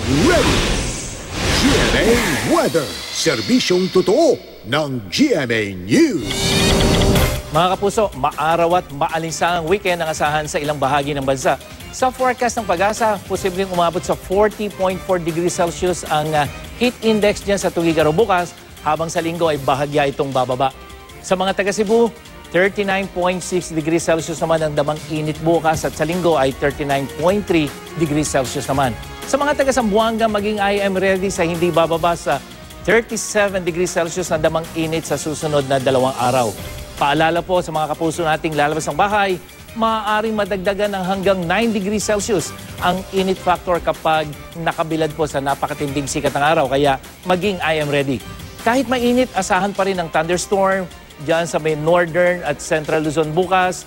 ready. GMA Weather, serbisyong totoo ng GMA News. Mga kapuso, maaraw at maalinsangang weekend ang asahan sa ilang bahagi ng bansa. Sa forecast ng Pag-asa, posibleng umabot sa 40.4 degrees Celsius ang heat index dyan sa Tuguegarao bukas, habang sa linggo ay bahagya itong bababa. Sa mga taga Cebu, 39.6 degrees Celsius naman ang damang init bukas at sa linggo ay 39.3 degrees Celsius naman. Sa mga taga Zamboanga, maging I am ready sa hindi bababa sa 37 degrees Celsius na damang init sa susunod na 2 araw. Paalala po sa mga kapuso nating lalabas ng bahay, maaaring madagdagan ng hanggang 9 degrees Celsius ang init factor kapag nakabilad po sa napakatinding sikat ng araw. Kaya maging I am ready. Kahit mainit, asahan pa rin ang thunderstorm dyan sa may northern at central Luzon bukas.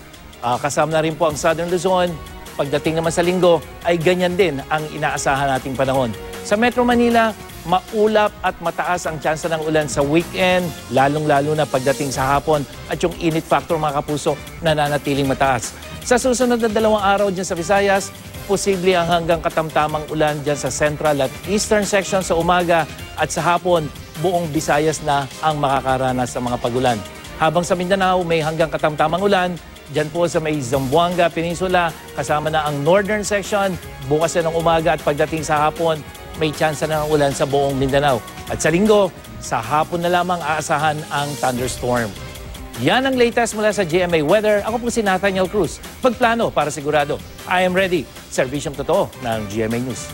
Kasama na rin po ang southern Luzon. Pagdating naman sa linggo ay ganyan din ang inaasahan nating panahon. Sa Metro Manila, maulap at mataas ang tsansa ng ulan sa weekend, lalong-lalo na pagdating sa hapon at yung init factor mga kapuso nananatiling mataas. Sa susunod na 2 araw dyan sa Visayas, posible ang hanggang katamtamang ulan dyan sa central at eastern section sa umaga at sa hapon, buong Visayas na ang makakaranas sa mga pagulan. Habang sa Mindanao, may hanggang katamtamang ulan, dyan po sa may Zamboanga Peninsula, kasama na ang northern section, bukas na ng umaga at pagdating sa hapon, may tsansa na ng ulan sa buong Mindanao. At sa linggo, sa hapon na lamang aasahan ang thunderstorm. Yan ang latest mula sa GMA Weather. Ako po si Nathaniel Cruz. Magplano para sigurado. I am ready. Serbisyong totoo ng GMA News.